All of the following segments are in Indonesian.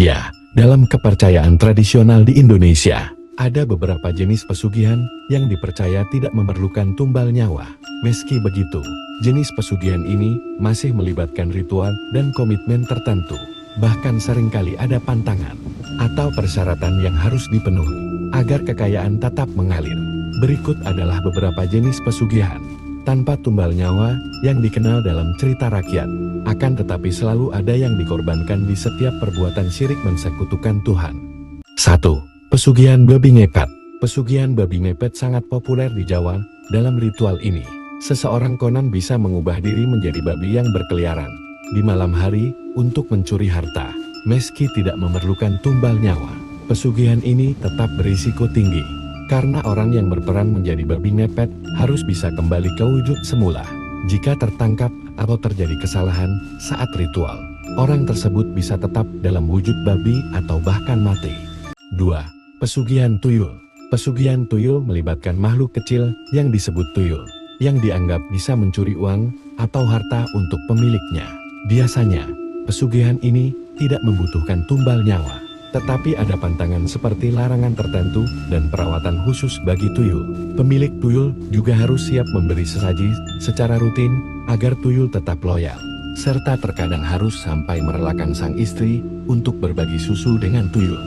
Ya, dalam kepercayaan tradisional di Indonesia, ada beberapa jenis pesugihan yang dipercaya tidak memerlukan tumbal nyawa. Meski begitu, jenis pesugihan ini masih melibatkan ritual dan komitmen tertentu. Bahkan seringkali ada pantangan atau persyaratan yang harus dipenuhi agar kekayaan tetap mengalir. Berikut adalah beberapa jenis pesugihan tanpa tumbal nyawa yang dikenal dalam cerita rakyat. Akan tetapi selalu ada yang dikorbankan di setiap perbuatan syirik mensekutukan Tuhan. 1. Pesugihan babi ngepet. Pesugihan babi ngepet sangat populer di Jawa. Dalam ritual ini, seseorang konon bisa mengubah diri menjadi babi yang berkeliaran di malam hari untuk mencuri harta. Meski tidak memerlukan tumbal nyawa, pesugihan ini tetap berisiko tinggi, karena orang yang berperan menjadi babi ngepet harus bisa kembali ke wujud semula. Jika tertangkap atau terjadi kesalahan saat ritual, orang tersebut bisa tetap dalam wujud babi atau bahkan mati. 2. Pesugihan tuyul. Pesugihan tuyul melibatkan makhluk kecil yang disebut tuyul, yang dianggap bisa mencuri uang atau harta untuk pemiliknya. Biasanya, pesugihan ini tidak membutuhkan tumbal nyawa, tetapi ada pantangan seperti larangan tertentu dan perawatan khusus bagi tuyul. Pemilik tuyul juga harus siap memberi sesaji secara rutin agar tuyul tetap loyal, serta terkadang harus sampai merelakan sang istri untuk berbagi susu dengan tuyul.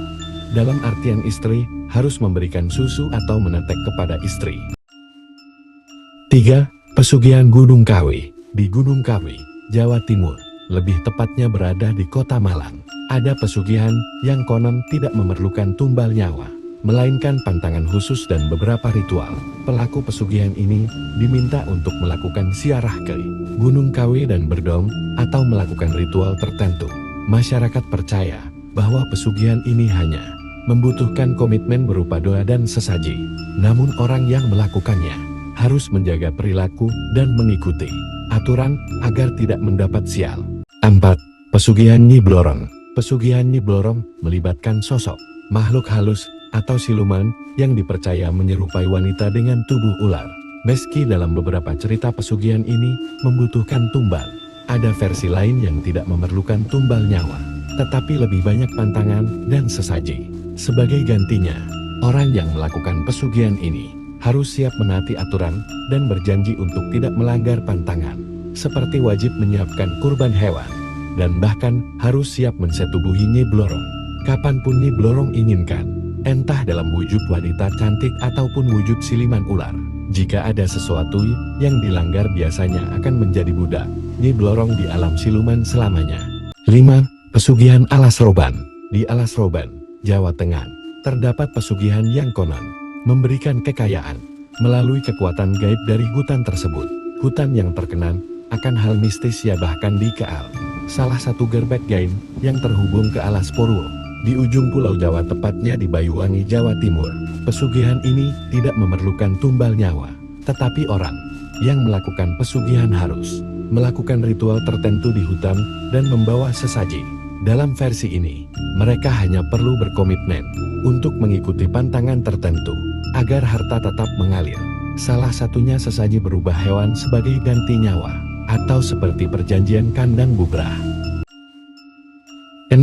Dalam artian istri harus memberikan susu atau menetek kepada istri. 3. Pesugihan Gunung Kawi. Di Gunung Kawi, Jawa Timur, lebih tepatnya berada di Kota Malang, ada pesugihan yang konon tidak memerlukan tumbal nyawa, melainkan pantangan khusus dan beberapa ritual. Pelaku pesugihan ini diminta untuk melakukan ziarah ke Gunung Kawi dan berdong atau melakukan ritual tertentu. Masyarakat percaya bahwa pesugihan ini hanya membutuhkan komitmen berupa doa dan sesaji. Namun orang yang melakukannya harus menjaga perilaku dan mengikuti aturan agar tidak mendapat sial. 4. Pesugihan Nyi Blorong. Pesugihan Nyi Blorong melibatkan sosok makhluk halus atau siluman yang dipercaya menyerupai wanita dengan tubuh ular. Meski dalam beberapa cerita pesugihan ini membutuhkan tumbal, ada versi lain yang tidak memerlukan tumbal nyawa, tetapi lebih banyak pantangan dan sesaji. Sebagai gantinya, orang yang melakukan pesugihan ini harus siap menaati aturan dan berjanji untuk tidak melanggar pantangan, seperti wajib menyiapkan kurban hewan, dan bahkan harus siap mensetubuhi Nyi Blorong kapanpun Nyi Blorong inginkan, entah dalam wujud wanita cantik ataupun wujud siluman ular. Jika ada sesuatu yang dilanggar biasanya akan menjadi budak Nyi Blorong di alam siluman selamanya. 5. Pesugihan Alas Roban. Di Alas Roban, Jawa Tengah, terdapat pesugihan yang konon memberikan kekayaan melalui kekuatan gaib dari hutan tersebut. Hutan yang terkenal akan hal mistis ya, bahkan di KL, salah satu gerbek gaib yang terhubung ke Alas Purwo di ujung pulau Jawa, tepatnya di Banyuwangi, Jawa Timur. Pesugihan ini tidak memerlukan tumbal nyawa, tetapi orang yang melakukan pesugihan harus melakukan ritual tertentu di hutan dan membawa sesaji. Dalam versi ini, mereka hanya perlu berkomitmen untuk mengikuti pantangan tertentu agar harta tetap mengalir. Salah satunya sesaji berubah hewan sebagai ganti nyawa, atau seperti perjanjian kandang bubrah. 6.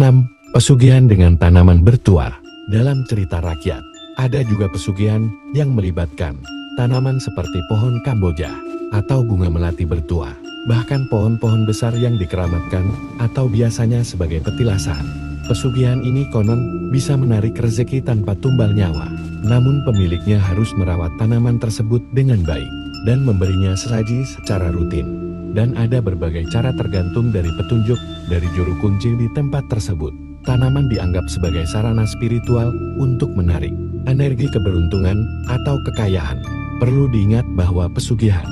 Pesugihan dengan tanaman bertuah. Dalam cerita rakyat, ada juga pesugihan yang melibatkan tanaman seperti pohon Kamboja atau bunga melati bertuah, bahkan pohon-pohon besar yang dikeramatkan atau biasanya sebagai petilasan. Pesugihan ini konon bisa menarik rezeki tanpa tumbal nyawa, namun pemiliknya harus merawat tanaman tersebut dengan baik dan memberinya sesaji secara rutin. Dan ada berbagai cara tergantung dari petunjuk dari juru kunci di tempat tersebut. Tanaman dianggap sebagai sarana spiritual untuk menarik energi keberuntungan atau kekayaan. Perlu diingat bahwa pesugihan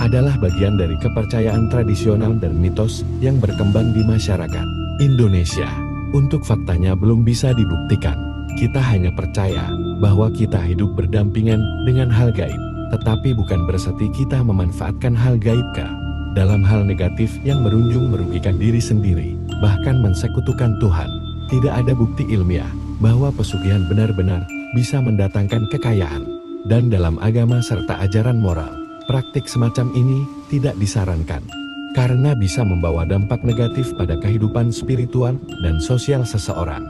adalah bagian dari kepercayaan tradisional dan mitos yang berkembang di masyarakat Indonesia. Untuk faktanya belum bisa dibuktikan. Kita hanya percaya bahwa kita hidup berdampingan dengan hal gaib, tetapi bukan berarti kita memanfaatkan hal gaib dalam hal negatif yang berujung merugikan diri sendiri, bahkan mensekutukan Tuhan. Tidak ada bukti ilmiah bahwa pesugihan benar-benar bisa mendatangkan kekayaan, dan dalam agama serta ajaran moral, praktik semacam ini tidak disarankan. karena bisa membawa dampak negatif pada kehidupan spiritual dan sosial seseorang.